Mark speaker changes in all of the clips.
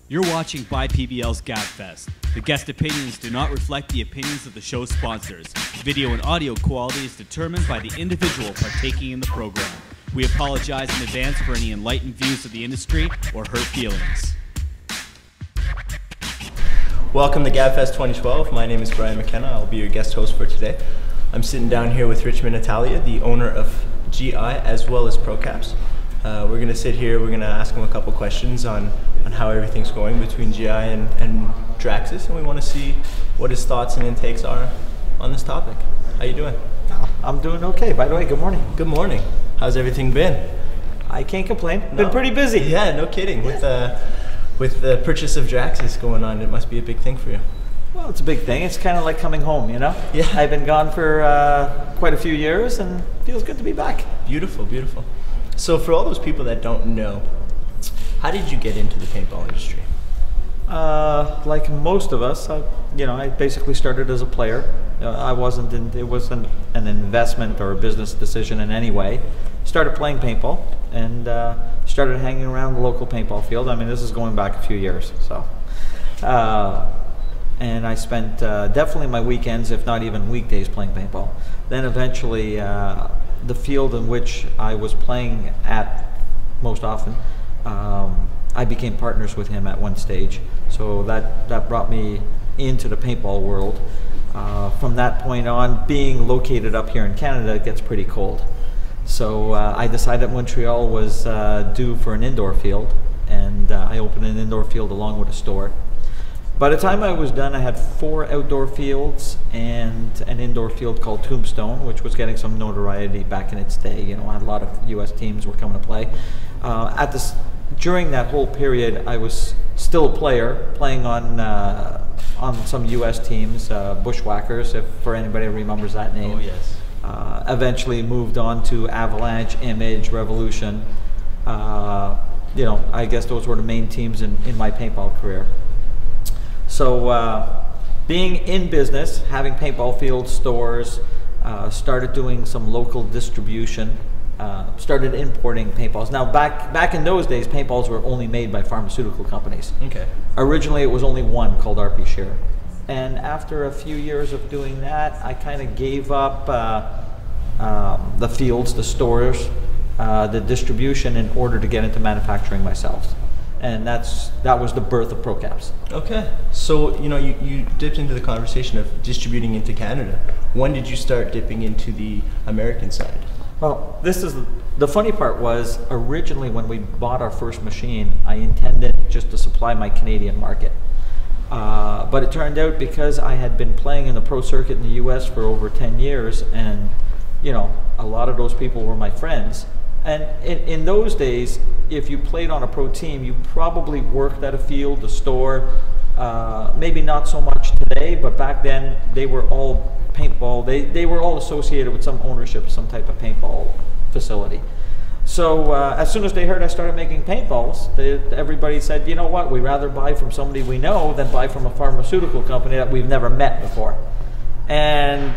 Speaker 1: You're watching BuyPBL's Gab-fest. The guest opinions do not reflect the opinions of the show's sponsors. Video and audio quality is determined by the individual partaking in the program. We apologize in advance for any enlightened views of the industry or hurt feelings.
Speaker 2: Welcome to Gab-fest 2012. My name is Brian McKenna. I'll be your guest host for today. I'm sitting down here with Richmond Italia, the owner of GI as well as ProCaps. We're going to sit here, we're going to ask him a couple questions on how everything's going between GI and Draxis, and we want to see what his thoughts and intakes are on this topic. How you doing?
Speaker 3: I'm doing okay. By the way, good morning.
Speaker 2: Good morning. How's everything been?
Speaker 3: I can't complain.
Speaker 2: No?
Speaker 3: Been pretty busy.
Speaker 2: Yeah, no kidding. With the purchase of Draxis going on, it must be a big thing for you.
Speaker 3: Well, it's a big thing. It's kind of like coming home, you know?
Speaker 2: Yeah.
Speaker 3: I've been gone for quite a few years, and it feels good to be back.
Speaker 2: Beautiful, beautiful. So for all those people that don't know, how did you get into the paintball industry?
Speaker 3: Like most of us, I basically started as a player. I wasn't it wasn't an investment or a business decision in any way. Started playing paintball and started hanging around the local paintball field. I mean, this is going back a few years, so. And I spent definitely my weekends, if not even weekdays, playing paintball. Then eventually, the field in which I was playing at most often, I became partners with him at one stage. So that brought me into the paintball world. From that point on, being located up here in Canada, it gets pretty cold. So I decided Montreal was due for an indoor field, and I opened an indoor field along with a store. By the time I was done, I had 4 outdoor fields and an indoor field called Tombstone, which was getting some notoriety back in its day. You know, a lot of U.S. teams were coming to play. During that whole period, I was still a player, playing on some U.S. teams, Bushwhackers, if for anybody who remembers that name.
Speaker 2: Oh yes.
Speaker 3: Eventually moved on to Avalanche, Image, Revolution. I guess those were the main teams in my paintball career. So being in business, having paintball field stores, started doing some local distribution, started importing paintballs. Now back in those days, paintballs were only made by pharmaceutical companies.
Speaker 2: Okay.
Speaker 3: Originally it was only one called RP Share. And after a few years of doing that, I kind of gave up the fields, the stores, the distribution in order to get into manufacturing myself. And that was the birth of ProCaps. Okay.
Speaker 2: So, you dipped into the conversation of distributing into Canada. When did you start dipping into the American side?
Speaker 3: Well, the funny part was, originally when we bought our first machine, I intended just to supply my Canadian market. But it turned out, because I had been playing in the pro circuit in the US for over 10 years, and a lot of those people were my friends. And in those days, if you played on a pro team, you probably worked at a field, a store. Maybe not so much today, but back then they were all paintball. They were all associated with some ownership, some type of paintball facility. So as soon as they heard I started making paintballs, everybody said, you know what, we'd rather buy from somebody we know than buy from a pharmaceutical company that we've never met before. And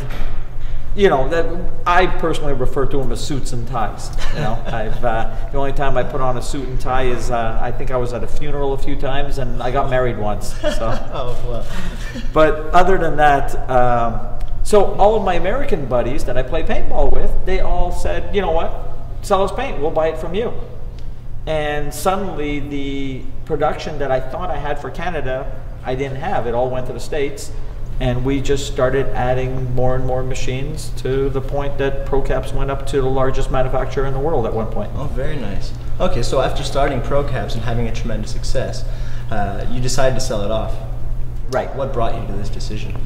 Speaker 3: I personally refer to them as suits and ties. The only time I put on a suit and tie is I think I was at a funeral a few times, and I got married once. So.
Speaker 2: Oh, well.
Speaker 3: But other than that, so all of my American buddies that I play paintball with, they all said, you know what, sell us paint, we'll buy it from you. And suddenly the production that I thought I had for Canada, I didn't have. It all went to the States. And we just started adding more and more machines to the point that ProCaps went up to the largest manufacturer in the world at one point.
Speaker 2: Oh, very nice. Okay, so after starting ProCaps and having a tremendous success, you decided to sell it off.
Speaker 3: Right.
Speaker 2: What brought you to this decision?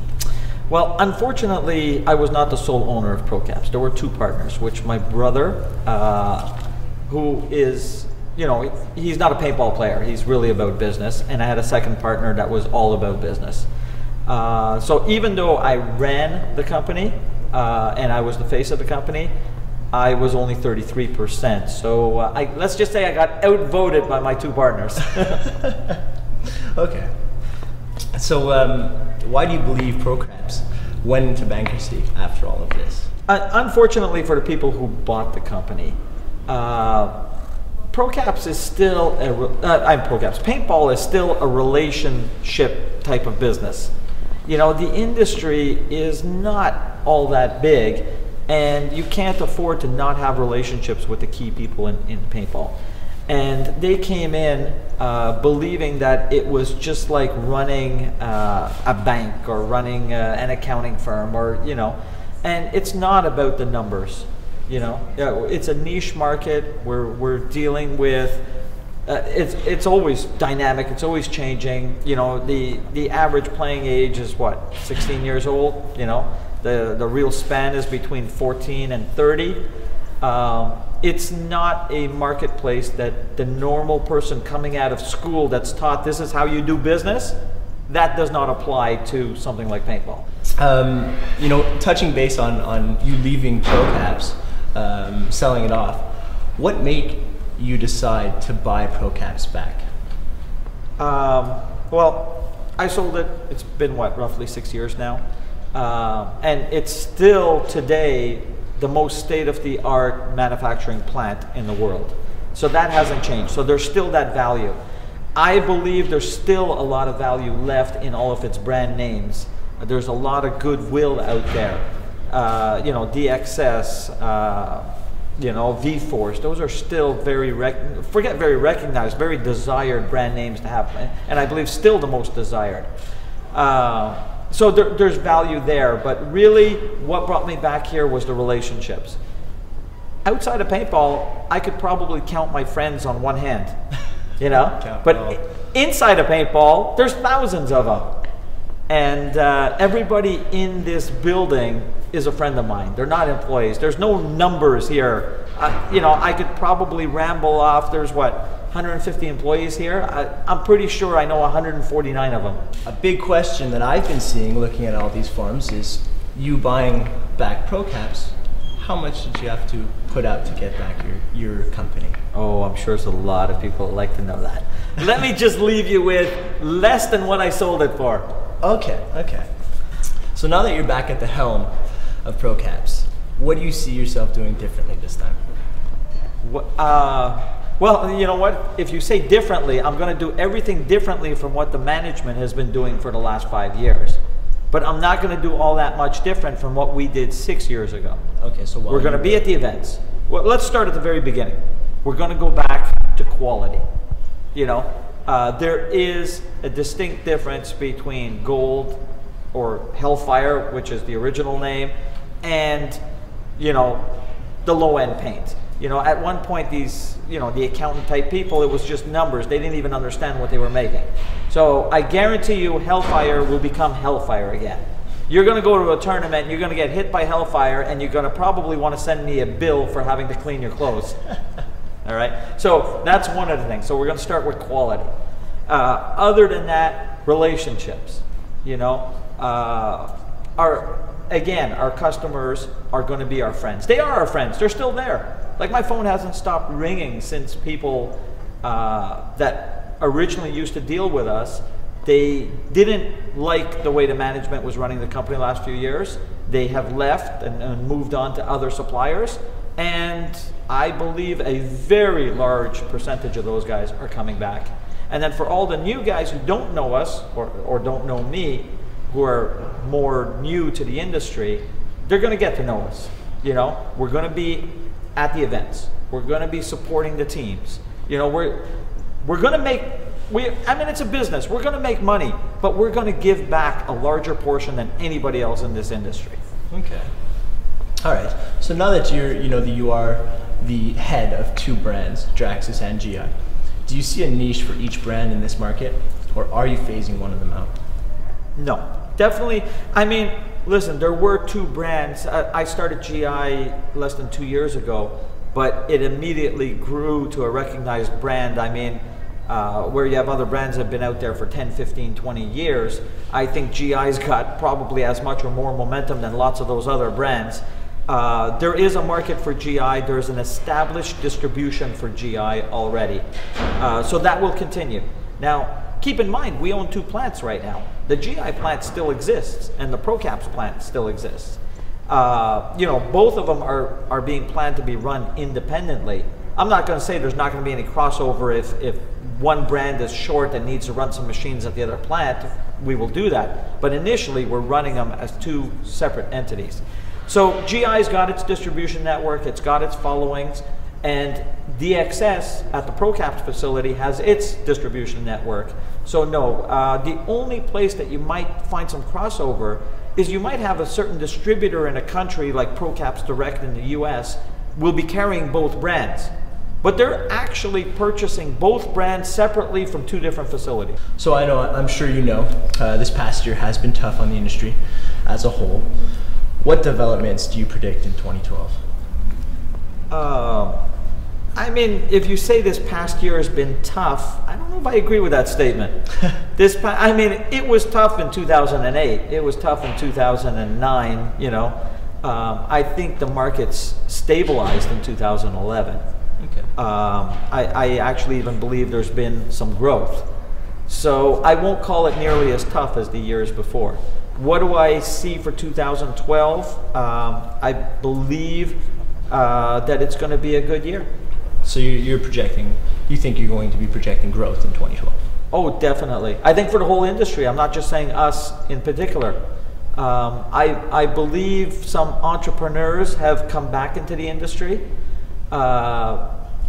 Speaker 3: Well, unfortunately, I was not the sole owner of ProCaps. There were 2 partners, which my brother, who is, he's not a paintball player. He's really about business. And I had a second partner that was all about business. So even though I ran the company and I was the face of the company, I was only 33%. So let's just say I got outvoted by my 2 partners.
Speaker 2: Okay. So why do you believe ProCaps went into bankruptcy after all of this?
Speaker 3: Unfortunately for the people who bought the company, ProCaps is still ProCaps. Paintball is still a relationship type of business. You know, the industry is not all that big, and you can't afford to not have relationships with the key people in paintball. And they came in believing that it was just like running a bank or running an accounting firm, or, you know, and it's not about the numbers. You know, it's a niche market. We're dealing with. It's always dynamic. It's always changing. You know, the average playing age is what, 16 years old. You know, the real span is between 14 and 30. It's not a marketplace that the normal person coming out of school that's taught this is how you do business. That does not apply to something like paintball.
Speaker 2: You know, touching base on you leaving ProCaps, selling it off, what made you decide to buy ProCaps back?
Speaker 3: Well, I sold it. It's been what, roughly 6 years now, and it's still today the most state-of-the-art manufacturing plant in the world. So that hasn't changed. So there's still that value. I believe there's still a lot of value left in all of its brand names. There's a lot of goodwill out there. You know, DXS, you know, V-Force, those are still very recognized, very desired brand names to have, and I believe still the most desired. So there's value there, but really what brought me back here was the relationships. Outside of paintball, I could probably count my friends on one hand, you know, but inside of paintball, there's thousands of them. And everybody in this building is a friend of mine. They're not employees. There's no numbers here. You know, I could probably ramble off. There's what, 150 employees here? I'm pretty sure I know 149 of them.
Speaker 2: A big question that I've been seeing looking at all these forums is you buying back ProCaps. How much did you have to put out to get back your company?
Speaker 3: Oh, I'm sure there's a lot of people that like to know that. Let me just leave you with less than what I sold it for.
Speaker 2: Okay, okay. So now that you're back at the helm of ProCaps, what do you see yourself doing differently this time?
Speaker 3: Well, you know what? If you say differently, I'm going to do everything differently from what the management has been doing for the last 5 years. But I'm not going to do all that much different from what we did 6 years ago.
Speaker 2: Okay, so
Speaker 3: we're going to be at the events. Well, let's start at the very beginning. We're going to go back to quality. You know, there is a distinct difference between gold or Hellfire, which is the original name, and, you know, the low-end paint. You know, at one point, these, you know, the accountant type people, it was just numbers. They didn't even understand what they were making. So I guarantee you Hellfire will become Hellfire again. You're going to go to a tournament, and you're going to get hit by Hellfire, and you're going to probably want to send me a bill for having to clean your clothes. All right? So that's one of the things. So we're going to start with quality. Other than that, relationships. You know, our customers are going to be our friends. They are our friends. They're still there. Like, my phone hasn't stopped ringing since people that originally used to deal with us, they didn't like the way the management was running the company the last few years. They have left and moved on to other suppliers. And I believe a very large percentage of those guys are coming back. And then for all the new guys who don't know us or don't know me, who are more new to the industry, they're going to get to know us. You know, we're going to be at the events. We're going to be supporting the teams. You know, we're going to make, I mean, it's a business. We're going to make money, but we're going to give back a larger portion than anybody else in this industry.
Speaker 2: Okay. All right. So now that you are the head of two brands, Draxus and GI, do you see a niche for each brand in this market, or are you phasing one of them out?
Speaker 3: No, definitely. I mean, listen, there were two brands. I started GI less than 2 years ago, but it immediately grew to a recognized brand. I mean, where you have other brands that have been out there for 10, 15, 20 years, I think GI's got probably as much or more momentum than lots of those other brands. There is a market for GI. There's an established distribution for GI already. So that will continue. Now, keep in mind, we own two plants right now. The GI plant still exists, and the ProCaps plant still exists. You know, both of them are being planned to be run independently. I'm not going to say there's not going to be any crossover if one brand is short and needs to run some machines at the other plant. We will do that. But initially, we're running them as two separate entities. So GI's got its distribution network, it's got its followings, and DXS at the ProCaps facility has its distribution network. So no, the only place that you might find some crossover is you might have a certain distributor in a country like ProCaps Direct in the US will be carrying both brands. But they're actually purchasing both brands separately from two different facilities.
Speaker 2: So I'm sure you know, this past year has been tough on the industry as a whole. What developments do you predict in 2012?
Speaker 3: I mean, if you say this past year has been tough, I don't know if I agree with that statement. I mean, it was tough in 2008. It was tough in 2009, you know. I think the market's stabilized in 2011.
Speaker 2: Okay.
Speaker 3: I actually even believe there's been some growth. So I won't call it nearly as tough as the years before. What do I see for 2012? I believe that it's going to be a good year.
Speaker 2: So you're projecting, you think you're going to be projecting growth in 2012?
Speaker 3: Oh, definitely. I think for the whole industry. I'm not just saying us in particular. I believe some entrepreneurs have come back into the industry.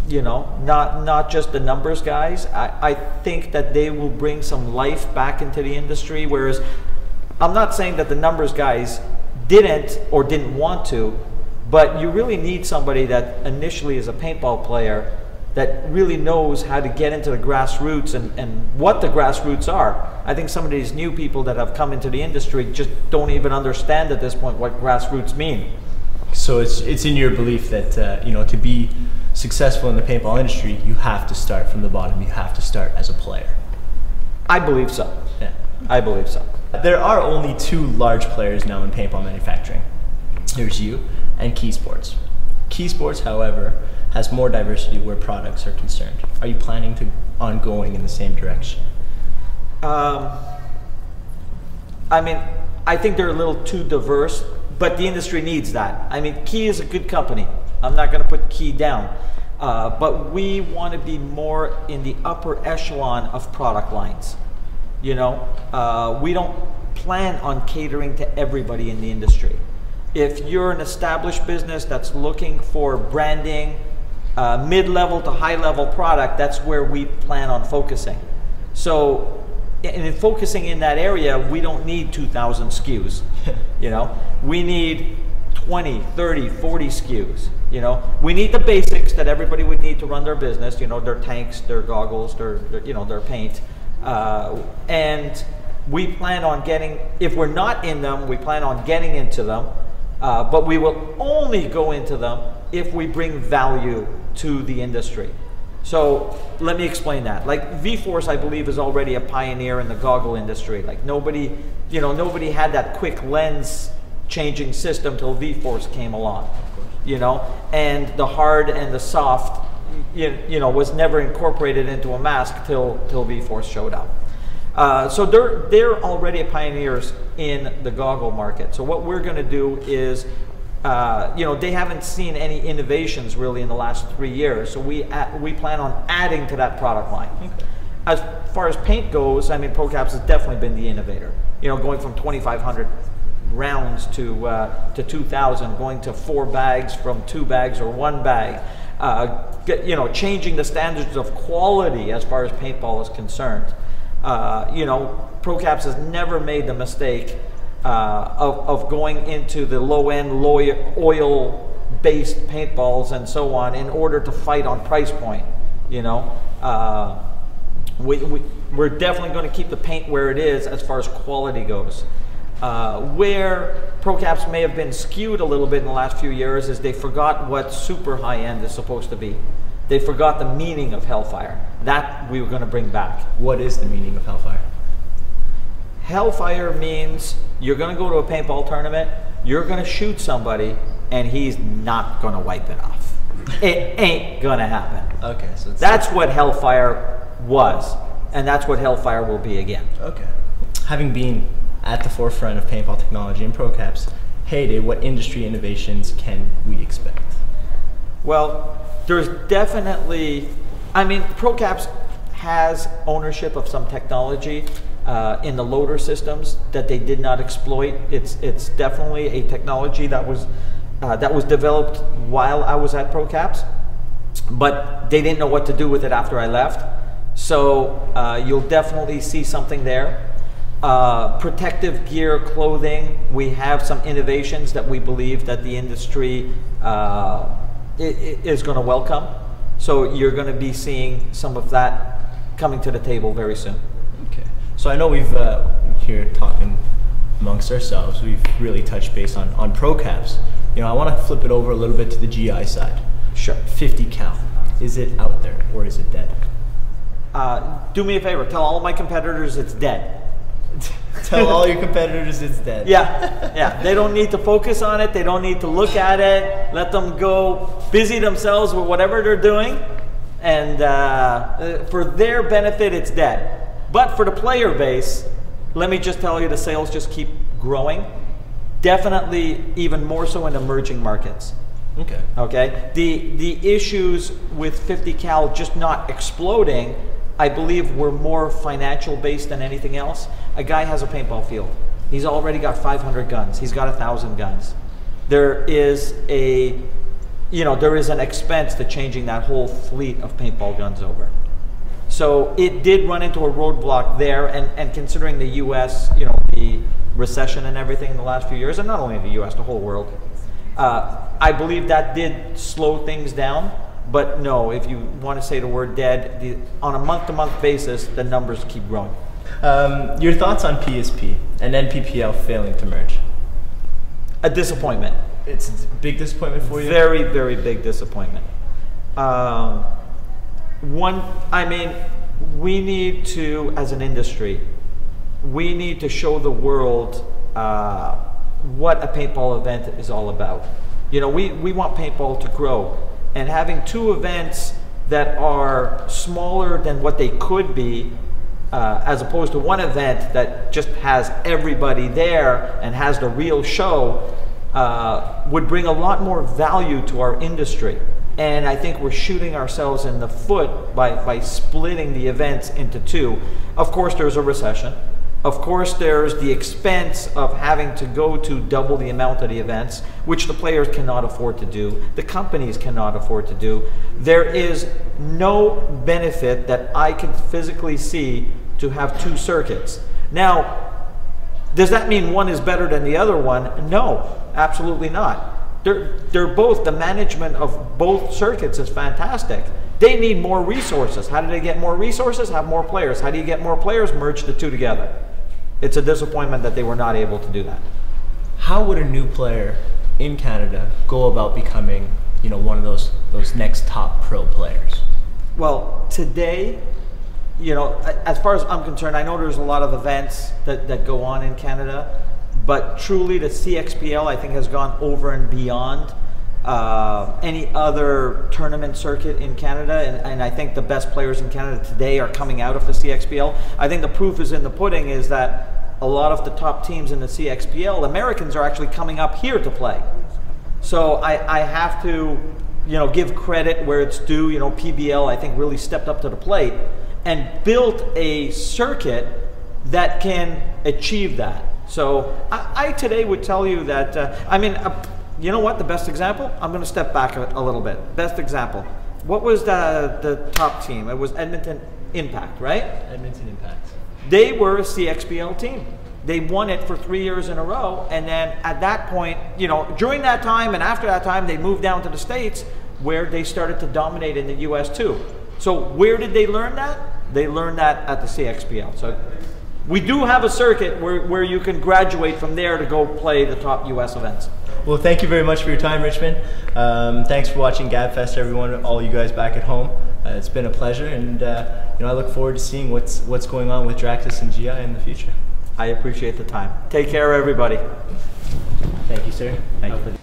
Speaker 3: You know, not just the numbers guys. I think that they will bring some life back into the industry, whereas I'm not saying that the numbers guys didn't or didn't want to, but you really need somebody that initially is a paintball player that really knows how to get into the grassroots and what the grassroots are. I think some of these new people that have come into the industry just don't even understand at this point what grassroots mean.
Speaker 2: So it's in your belief that you know, to be successful in the paintball industry, you have to start from the bottom. You have to start as a player.
Speaker 3: I believe so.
Speaker 2: Yeah.
Speaker 3: I believe so.
Speaker 2: There are only two large players now in paintball manufacturing. There's you and Key Sports. Key Sports, however, has more diversity where products are concerned. Are you planning on going in the same direction?
Speaker 3: I mean, I think they're a little too diverse, but the industry needs that. I mean, Key is a good company. I'm not going to put Key down. But we want to be more in the upper echelon of product lines. You know, we don't plan on catering to everybody in the industry. If you're an established business that's looking for branding, mid-level to high-level product, that's where we plan on focusing. So in focusing in that area, we don't need 2,000 SKUs. You know, we need 20, 30, 40 SKUs. You know, we need the basics that everybody would need to run their business. You know, their tanks, their goggles, their you know, their paint. And we plan on getting, if we're not in them, we plan on getting into them. But we will only go into them if we bring value to the industry. So let me explain that. Like V-Force, I believe, is already a pioneer in the goggle industry. Like nobody, you know, nobody had that quick lens changing system till V-Force came along. You know, and the hard and the soft, you know, was never incorporated into a mask till V-Force showed up. So they're already pioneers in the goggle market. So what we're going to do is, you know, they haven't seen any innovations really in the last 3 years. So we plan on adding to that product line. Okay. As far as paint goes, I mean, ProCaps has definitely been the innovator. You know, going from 2,500 rounds to 2,000, going to 4 bags from 2 bags or 1 bag. You know, changing the standards of quality as far as paintball is concerned. You know, ProCaps has never made the mistake of going into the low-end oil-based paintballs and so on in order to fight on price point. You know, we're definitely going to keep the paint where it is as far as quality goes. Where ProCaps may have been skewed a little bit in the last few years is they forgot what super high-end is supposed to be. They forgot the meaning of Hellfire. That we were going to bring back.
Speaker 2: What is the meaning of Hellfire?
Speaker 3: Hellfire means you're going to go to a paintball tournament, you're going to shoot somebody, and he's not going to wipe it off. It ain't going to happen.
Speaker 2: Okay, so
Speaker 3: that's what Hellfire was, and that's what Hellfire will be again.
Speaker 2: Okay. Having been at the forefront of paintball technology in ProCaps heyday, what industry innovations can we expect?
Speaker 3: Well, There's definitely, I mean, ProCaps has ownership of some technology in the loader systems that they did not exploit. It's definitely a technology that was developed while I was at ProCaps, but they didn't know what to do with it after I left. So you'll definitely see something there. Protective gear, clothing, we have some innovations that we believe that the industry is going to welcome. So you're going to be seeing some of that coming to the table very soon.
Speaker 2: Okay. So I know we've here talking amongst ourselves, we've really touched base on ProCaps. You know, I want to flip it over a little bit to the GI side.
Speaker 3: Sure.
Speaker 2: 50 cal. Is it out there or is it dead?
Speaker 3: Do me a favor, tell all my competitors it's dead.
Speaker 2: Tell all your competitors it's dead.
Speaker 3: Yeah, yeah. They don't need to focus on it. They don't need to look at it. Let them go busy themselves with whatever they're doing. And for their benefit, it's dead. But for the player base, let me just tell you, the sales just keep growing. Definitely even more so in emerging markets.
Speaker 2: Okay.
Speaker 3: Okay. The issues with 50 cal just not exploding, I believe, were more financial based than anything else. A guy has a paintball field. He's already got 500 guns. He's got 1,000 guns. There is an expense to changing that whole fleet of paintball guns over. So it did run into a roadblock there, and considering the U.S., the recession and everything in the last few years, and not only the U.S., the whole world, I believe that did slow things down. But no, if you want to say the word dead, on a month-to-month basis, the numbers keep growing.
Speaker 2: Your thoughts on PSP and NPPL failing to merge?
Speaker 3: A disappointment.
Speaker 2: It's a big disappointment for you?
Speaker 3: Very, very big disappointment. We need to, as an industry, we need to show the world what a paintball event is all about. We want paintball to grow. And having two events that are smaller than what they could be, as opposed to one event that just has everybody there and has the real show, would bring a lot more value to our industry. And I think we're shooting ourselves in the foot by splitting the events into two. Of course, there's a recession. Of course, there's the expense of having to go to double the amount of the events, which the players cannot afford to do, the companies cannot afford to do. There is no benefit that I can physically see to have two circuits. Now, does that mean one is better than the other one? No, absolutely not. They're both, the management of both circuits is fantastic. They need more resources. How do they get more resources? Have more players. How do you get more players? Merge the two together. It's a disappointment that they were not able to do that.
Speaker 2: How would a new player in Canada go about becoming, one of those next top pro players?
Speaker 3: Well, today, as far as I'm concerned, I know there's a lot of events that go on in Canada, but truly the CXPL, I think, has gone over and beyond any other tournament circuit in Canada, and I think the best players in Canada today are coming out of the CXPL. I think the proof is in the pudding is that a lot of the top teams in the CXPL, Americans, are actually coming up here to play. So I have to, give credit where it's due. PBL, I think, really stepped up to the plate and built a circuit that can achieve that. So I today would tell you that, you know what, the best example? I'm going to step back a little bit. Best example. What was the top team? It was Edmonton Impact, right?
Speaker 2: Edmonton Impact.
Speaker 3: They were a CXPL team. They won it for 3 years in a row, and then at that point, during that time and after that time, they moved down to the States where they started to dominate in the US too. So where did they learn that? They learned that at the CXPL. So we do have a circuit where you can graduate from there to go play the top US events.
Speaker 2: Well, thank you very much for your time, Richmond. Thanks for watching Gab-fest, everyone, all you guys back at home. It's been a pleasure, and I look forward to seeing what's going on with Draxis and GI in the future.
Speaker 3: I appreciate the time. Take care, everybody.
Speaker 2: Thank you, sir.
Speaker 3: Thank you.